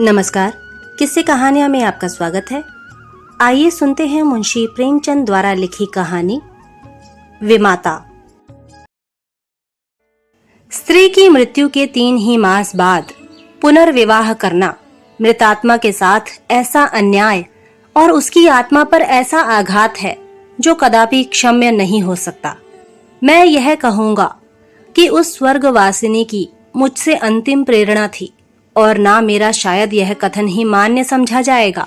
नमस्कार। किस्से कहानियां में आपका स्वागत है। आइए सुनते हैं मुंशी प्रेमचंद द्वारा लिखी कहानी विमाता। स्त्री की मृत्यु के 3 ही मास बाद पुनर्विवाह करना मृतात्मा के साथ ऐसा अन्याय और उसकी आत्मा पर ऐसा आघात है जो कदापि क्षम्य नहीं हो सकता। मैं यह कहूंगा कि उस स्वर्गवासिनी की मुझसे अंतिम प्रेरणा थी और ना मेरा शायद यह कथन ही मान्य समझा जाएगा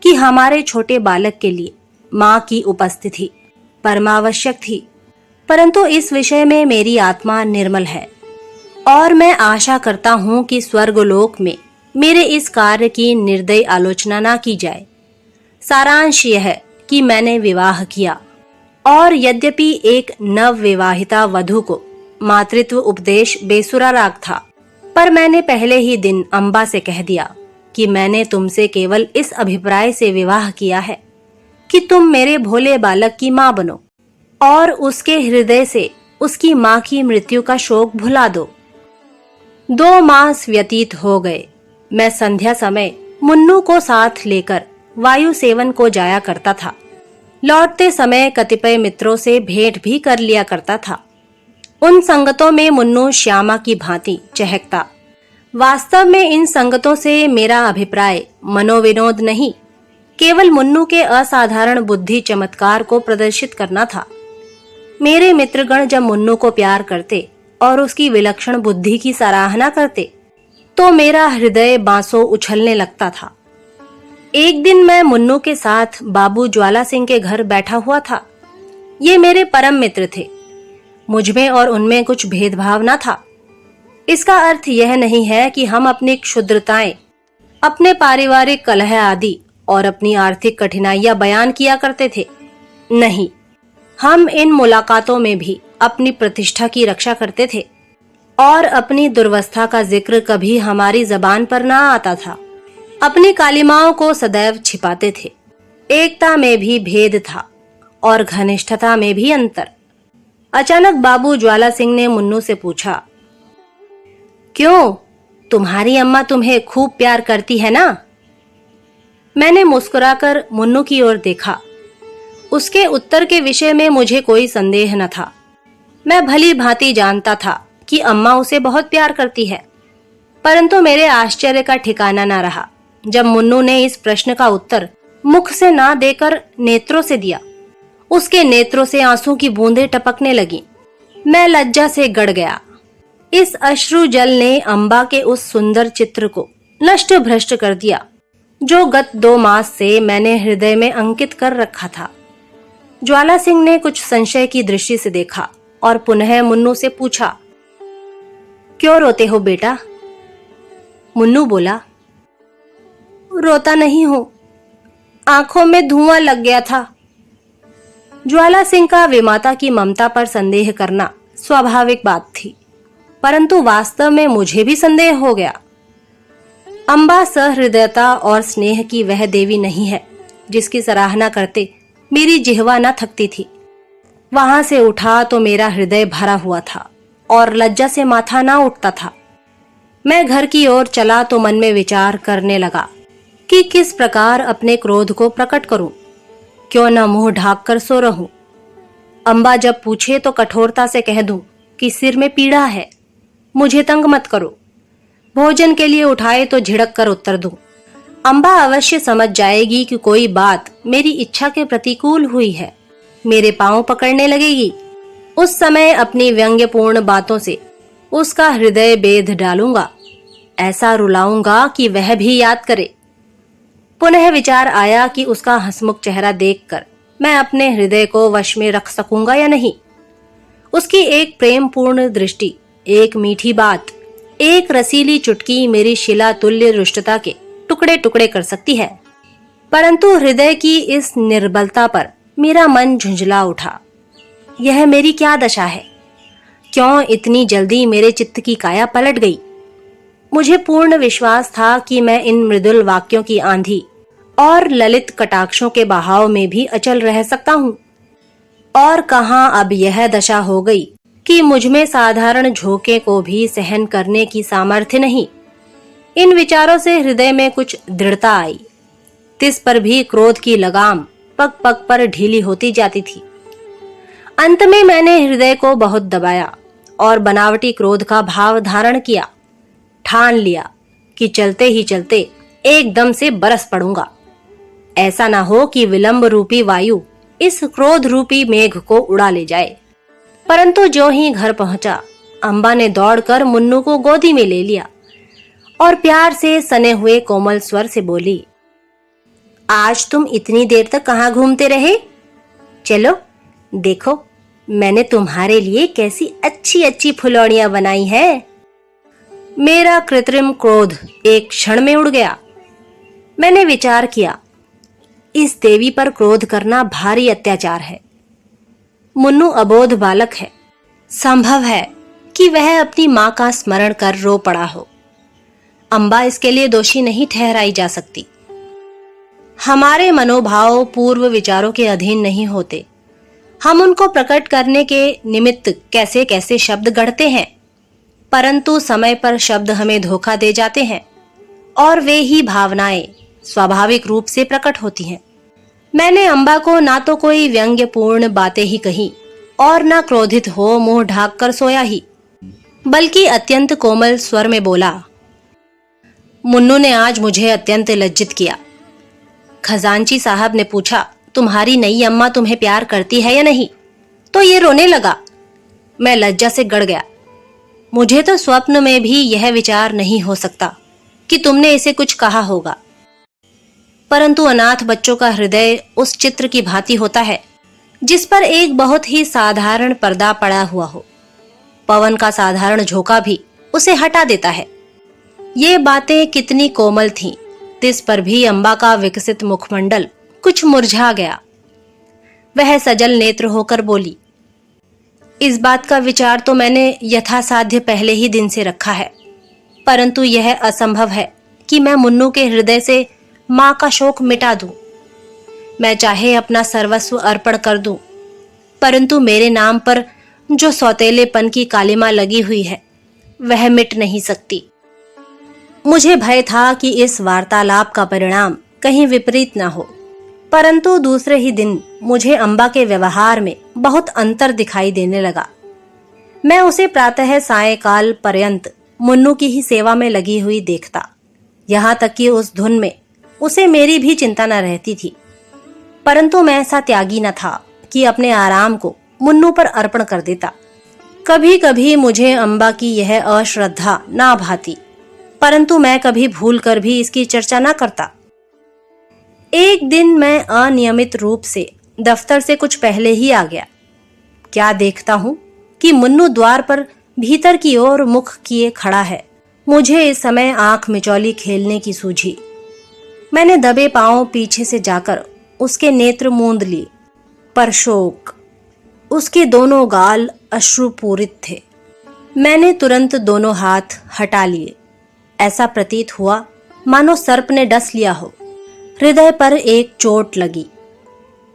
कि हमारे छोटे बालक के लिए माँ की उपस्थिति परमावश्यक थी। परंतु इस विषय में मेरी आत्मा निर्मल है और मैं आशा करता हूँ कि स्वर्गलोक में मेरे इस कार्य की निर्दयी आलोचना ना की जाए। सारांश यह है कि मैंने विवाह किया और यद्यपि एक नवविवाहिता वधू को मातृत्व उपदेश बेसुरा राग था, पर मैंने पहले ही दिन अम्बा से कह दिया कि मैंने तुमसे केवल इस अभिप्राय से विवाह किया है कि तुम मेरे भोले बालक की माँ बनो और उसके हृदय से उसकी माँ की मृत्यु का शोक भुला दो। 2 मास व्यतीत हो गए। मैं संध्या समय मुन्नू को साथ लेकर वायु सेवन को जाया करता था। लौटते समय कतिपय मित्रों से भेंट भी कर लिया करता था। उन संगतों में मुन्नू श्यामा की भांति चहकता। वास्तव में इन संगतों से मेरा अभिप्राय मनोविनोद नहीं, केवल मुन्नू के असाधारण बुद्धि चमत्कार को प्रदर्शित करना था। मेरे मित्रगण जब मुन्नू को प्यार करते और उसकी विलक्षण बुद्धि की सराहना करते तो मेरा हृदय बांसों उछलने लगता था। एक दिन मैं मुन्नू के साथ बाबू ज्वाला सिंह के घर बैठा हुआ था। ये मेरे परम मित्र थे। मुझमें और उनमें कुछ भेदभाव न था। इसका अर्थ यह नहीं है कि हम अपनी क्षुद्रताएं, अपने पारिवारिक कलह आदि और अपनी आर्थिक कठिनाइयां बयान किया करते थे। नहीं, हम इन मुलाकातों में भी अपनी प्रतिष्ठा की रक्षा करते थे और अपनी दुर्वस्था का जिक्र कभी हमारी जबान पर ना आता था। अपनी कालिमाओं को सदैव छिपाते थे। एकता में भी भेद था और घनिष्ठता में भी अंतर। अचानक बाबू ज्वाला सिंह ने मुन्नू से पूछा, क्यों, तुम्हारी अम्मा तुम्हें खूब प्यार करती है ना? मैंने मुस्कुराकर मुन्नू की ओर देखा। उसके उत्तर के विषय में मुझे कोई संदेह न था। मैं भली भांति जानता था कि अम्मा उसे बहुत प्यार करती है। परंतु मेरे आश्चर्य का ठिकाना न रहा जब मुन्नू ने इस प्रश्न का उत्तर मुख से ना देकर नेत्रों से दिया। उसके नेत्रों से आंसू की बूंदें टपकने लगीं। मैं लज्जा से गड़ गया। इस अश्रु जल ने अम्बा के उस सुंदर चित्र को नष्ट भ्रष्ट कर दिया जो गत 2 मास से मैंने हृदय में अंकित कर रखा था। ज्वाला सिंह ने कुछ संशय की दृष्टि से देखा और पुनः मुन्नू से पूछा, क्यों रोते हो बेटा? मुन्नू बोला, रोता नहीं हूं, आंखों में धुआं लग गया था। ज्वाला सिंह का विमाता की ममता पर संदेह करना स्वाभाविक बात थी, परंतु वास्तव में मुझे भी संदेह हो गया। अम्बा सहृदयता और स्नेह की वह देवी नहीं है जिसकी सराहना करते मेरी जिह्वा न थकती थी। वहां से उठा तो मेरा हृदय भरा हुआ था और लज्जा से माथा ना उठता था। मैं घर की ओर चला तो मन में विचार करने लगा कि किस प्रकार अपने क्रोध को प्रकट करूं। क्यों न मुंह ढाक कर सो रहूं। अम्बा जब पूछे तो कठोरता से कह दूं कि सिर में पीड़ा है, मुझे तंग मत करो। भोजन के लिए उठाए तो झिड़क कर उत्तर दूं। अम्बा अवश्य समझ जाएगी कि कोई बात मेरी इच्छा के प्रतिकूल हुई है। मेरे पांव पकड़ने लगेगी। उस समय अपनी व्यंग्यपूर्ण बातों से उसका हृदय बेध डालूंगा। ऐसा रुलाऊंगा कि वह भी याद करे। पुनः विचार आया कि उसका हंसमुख चेहरा देखकर मैं अपने हृदय को वश में रख सकूंगा या नहीं। उसकी एक प्रेमपूर्ण दृष्टि, एक मीठी बात, एक रसीली चुटकी मेरी शिला तुल्य रुष्टता के टुकड़े टुकड़े कर सकती है। परंतु हृदय की इस निर्बलता पर मेरा मन झुंझला उठा। यह मेरी क्या दशा है? क्यों इतनी जल्दी मेरे चित्त की काया पलट गई? मुझे पूर्ण विश्वास था कि मैं इन मृदुल वाक्यों की आंधी और ललित कटाक्षों के बहाव में भी अचल रह सकता हूँ। और कहां अब यह दशा हो गई कि मुझमें साधारण झोंके को भी सहन करने की सामर्थ्य नहीं। इन विचारों से हृदय में कुछ दृढ़ता आई। तिस पर भी क्रोध की लगाम पग पग पर ढीली होती जाती थी। अंत में मैंने हृदय को बहुत दबाया और बनावटी क्रोध का भाव धारण किया। ठान लिया कि चलते ही चलते एकदम से बरस पड़ूंगा। ऐसा ना हो कि विलंब रूपी वायु इस क्रोध रूपी मेघ को उड़ा ले जाए। परंतु जो ही घर पहुंचा, अम्बा ने दौड़कर मुन्नू को गोदी में ले लिया और प्यार से सने हुए कोमल स्वर से बोली, आज तुम इतनी देर तक कहाँ घूमते रहे? चलो देखो, मैंने तुम्हारे लिए कैसी अच्छी अच्छी फुलौड़ियां बनाई हैं। मेरा कृत्रिम क्रोध एक क्षण में उड़ गया। मैंने विचार किया, इस देवी पर क्रोध करना भारी अत्याचार है। मुन्नू अबोध बालक है। संभव है कि वह अपनी मां का स्मरण कर रो पड़ा हो। अम्बा इसके लिए दोषी नहीं ठहराई जा सकती। हमारे मनोभाव पूर्व विचारों के अधीन नहीं होते। हम उनको प्रकट करने के निमित्त कैसे कैसे शब्द गढ़ते हैं, परंतु समय पर शब्द हमें धोखा दे जाते हैं और वे ही भावनाएं स्वाभाविक रूप से प्रकट होती हैं। मैंने अम्बा को ना तो कोई व्यंग्यपूर्ण बातें ही कही और ना क्रोधित हो मुंह ढाक कर सोया ही, बल्कि अत्यंत कोमल स्वर में बोला, मुन्नू ने आज मुझे अत्यंत लज्जित किया। खजांची साहब ने पूछा, तुम्हारी नई अम्मा तुम्हें प्यार करती है या नहीं? तो ये रोने लगा। मैं लज्जा से गड़ गया। मुझे तो स्वप्न में भी यह विचार नहीं हो सकता कि तुमने इसे कुछ कहा होगा। परंतु अनाथ बच्चों का हृदय उस चित्र की भांति होता है जिस पर एक बहुत ही साधारण पर्दा पड़ा हुआ हो। पवन का साधारण झोंका भी उसे हटा देता है। ये बातें कितनी कोमल थीं, तिस पर भी अम्बा का विकसित मुखमंडल कुछ मुरझा गया। वह सजल नेत्र होकर बोली, इस बात का विचार तो मैंने यथासाध्य पहले ही दिन से रखा है, परंतु यह असंभव है कि मैं मुन्नू के हृदय से मां का शोक मिटा दूं। मैं चाहे अपना सर्वस्व अर्पण कर दूं, परंतु मेरे नाम पर जो सौतेलेपन की कालिमा लगी हुई है वह मिट नहीं सकती। मुझे भय था कि इस वार्तालाप का परिणाम कहीं विपरीत न हो, परंतु दूसरे ही दिन मुझे अम्बा के व्यवहार में बहुत अंतर दिखाई देने लगा। मैं उसे प्रातः सायंकाल पर्यंत मुन्नू की ही सेवा में लगी हुई देखता, यहाँ तक कि उस धुन में उसे मेरी भी चिंता न रहती थी। परंतु मैं ऐसा त्यागी न था कि अपने आराम को मुन्नू पर अर्पण कर देता। कभी कभी मुझे अम्बा की यह अश्रद्धा ना भाती, परंतु मैं कभी भूल कर भी इसकी चर्चा न करता। एक दिन मैं अनियमित रूप से दफ्तर से कुछ पहले ही आ गया। क्या देखता हूं कि मुन्नू द्वार पर भीतर की ओर मुख किए खड़ा है। मुझे इस समय आंख मिचौली खेलने की सूझी। मैंने दबे पांव पीछे से जाकर उसके नेत्र मूंद लिए, पर शोक, उसके दोनों गाल अश्रुपूरित थे। मैंने तुरंत दोनों हाथ हटा लिए। ऐसा प्रतीत हुआ मानो सर्प ने डस लिया हो। हृदय पर एक चोट लगी।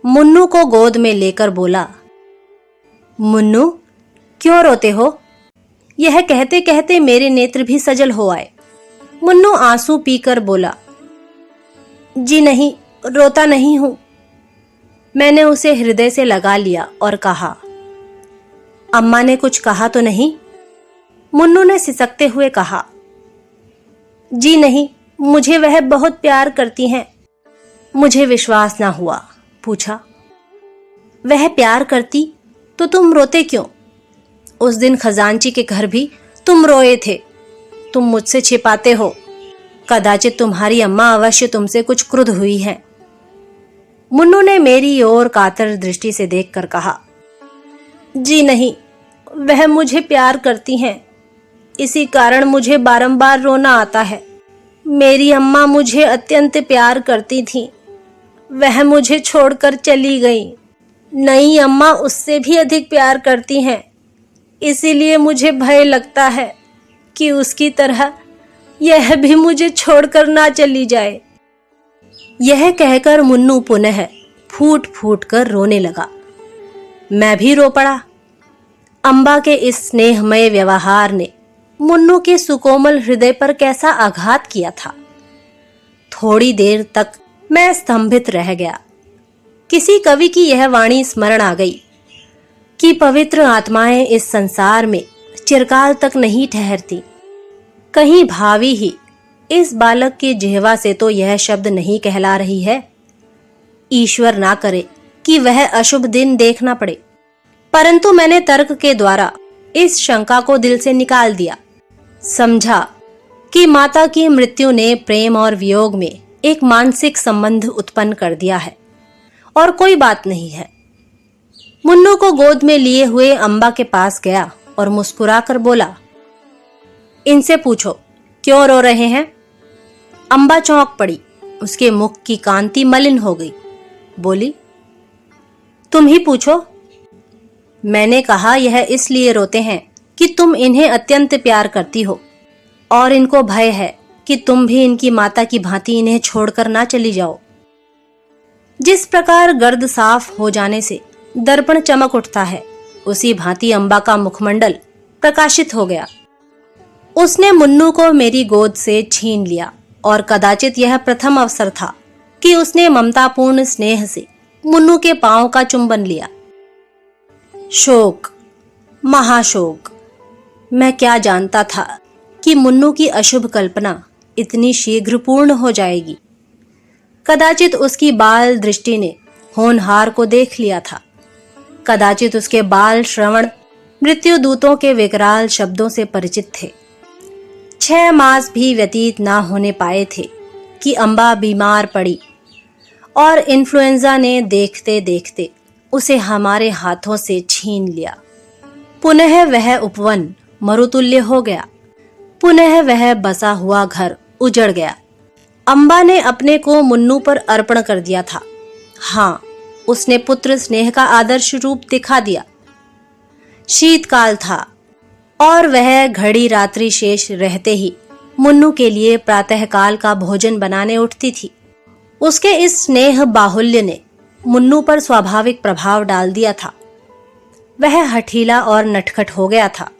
मुन्नू को गोद में लेकर बोला, मुन्नू क्यों रोते हो? यह कहते कहते मेरे नेत्र भी सजल हो आए। मुन्नू आंसू पीकर बोला, जी नहीं, रोता नहीं हूं। मैंने उसे हृदय से लगा लिया और कहा, अम्मा ने कुछ कहा तो नहीं? मुन्नू ने सिसकते हुए कहा, जी नहीं, मुझे वह बहुत प्यार करती हैं। मुझे विश्वास ना हुआ। पूछा, वह प्यार करती तो तुम रोते क्यों? उस दिन खजांची के घर भी तुम रोए थे। तुम मुझसे छिपाते हो। कदाचित तुम्हारी अम्मा अवश्य तुमसे कुछ क्रुद्ध हुई है। मुन्नू ने मेरी ओर कातर दृष्टि से देखकर कहा, जी नहीं, वह मुझे प्यार करती हैं। इसी कारण मुझे बारंबार रोना आता है। मेरी अम्मा मुझे अत्यंत प्यार करती थीं। वह मुझे छोड़कर चली गई। नई अम्मा उससे भी अधिक प्यार करती हैं। इसीलिए मुझे भय लगता है कि उसकी तरह यह भी मुझे छोड़कर ना चली जाए। यह कहकर मुन्नू पुनः फूट फूट कर रोने लगा। मैं भी रो पड़ा। अम्बा के इस स्नेहमय व्यवहार ने मुन्नू के सुकोमल हृदय पर कैसा आघात किया था। थोड़ी देर तक मैं स्तंभित रह गया। किसी कवि की यह वाणी स्मरण आ गई कि पवित्र आत्माएं इस संसार में चिरकाल तक नहीं ठहरती। कहीं भावी ही इस बालक के जिह्वा से तो यह शब्द नहीं कहला रही है। ईश्वर ना करे कि वह अशुभ दिन देखना पड़े। परंतु मैंने तर्क के द्वारा इस शंका को दिल से निकाल दिया। समझा कि माता की मृत्यु ने प्रेम और वियोग में एक मानसिक संबंध उत्पन्न कर दिया है और कोई बात नहीं है। मुन्नू को गोद में लिए हुए अम्बा के पास गया और मुस्कुराकर बोला, इनसे पूछो क्यों रो रहे हैं। अम्बा चौंक पड़ी। उसके मुख की कांति मलिन हो गई। बोली, तुम ही पूछो। मैंने कहा, यह इसलिए रोते हैं कि तुम इन्हें अत्यंत प्यार करती हो और इनको भय है कि तुम भी इनकी माता की भांति इन्हें छोड़कर ना चली जाओ। जिस प्रकार गर्द साफ हो जाने से दर्पण चमक उठता है, उसी भांति अम्बा का मुखमंडल प्रकाशित हो गया। उसने मुन्नू को मेरी गोद से छीन लिया और कदाचित यह प्रथम अवसर था कि उसने ममतापूर्ण स्नेह से मुन्नू के पांव का चुंबन लिया। शोक, महाशोक। मैं क्या जानता था कि मुन्नू की अशुभ कल्पना इतनी शीघ्र पूर्ण हो जाएगी। कदाचित उसकी बाल दृष्टि ने होनहार को देख लिया था। कदाचित उसके बाल श्रवण मृत्यु दूतों के विकराल शब्दों से परिचित थे। 6 मास भी व्यतीत ना होने पाए थे कि अम्बा बीमार पड़ी और इन्फ्लुएंजा ने देखते देखते उसे हमारे हाथों से छीन लिया। पुनः वह उपवन मरुतुल्य हो गया। पुनः वह बसा हुआ घर उजड़ गया। अम्बा ने अपने को मुन्नू पर अर्पण कर दिया था। हाँ, उसने पुत्र स्नेह का आदर्श रूप दिखा दिया। शीतकाल था और वह घड़ी रात्रि शेष रहते ही मुन्नू के लिए प्रातःकाल का भोजन बनाने उठती थी। उसके इस स्नेह बाहुल्य ने मुन्नू पर स्वाभाविक प्रभाव डाल दिया था। वह हठीला और नटखट हो गया था।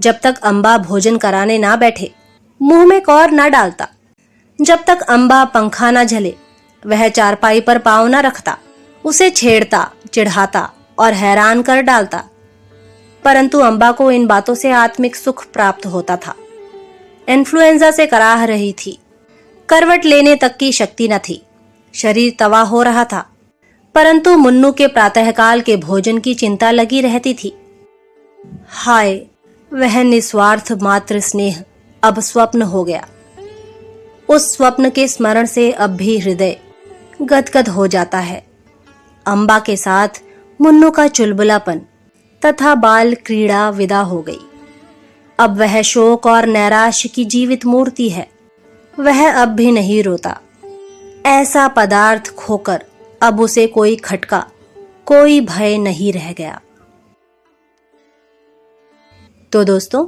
जब तक अम्बा भोजन कराने ना बैठे, मुंह में कौर ना डालता। जब तक अम्बा पंखा ना झले, वह चारपाई पर पांव ना रखता। उसे छेड़ता, चिढ़ाता और हैरान कर डालता। परंतु अम्बा को इन बातों से आत्मिक सुख प्राप्त होता था। इन्फ्लुएंजा से कराह रही थी। करवट लेने तक की शक्ति न थी। शरीर तवा हो रहा था। परंतु मुन्नू के प्रातःकाल के भोजन की चिंता लगी रहती थी। हाय, वह निस्वार्थ मात्र स्नेह अब स्वप्न हो गया। उस स्वप्न के स्मरण से अब भी हृदय गदगद हो जाता है। अम्बा के साथ मुन्नू का चुलबुलापन तथा बाल क्रीड़ा विदा हो गई। अब वह शोक और नैराश्य की जीवित मूर्ति है। वह अब भी नहीं रोता। ऐसा पदार्थ खोकर अब उसे कोई खटका, कोई भय नहीं रह गया। तो दोस्तों,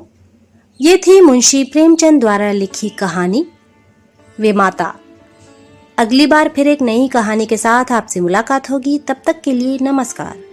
ये थी मुंशी प्रेमचंद द्वारा लिखी कहानी वे माता। अगली बार फिर एक नई कहानी के साथ आपसे मुलाकात होगी। तब तक के लिए नमस्कार।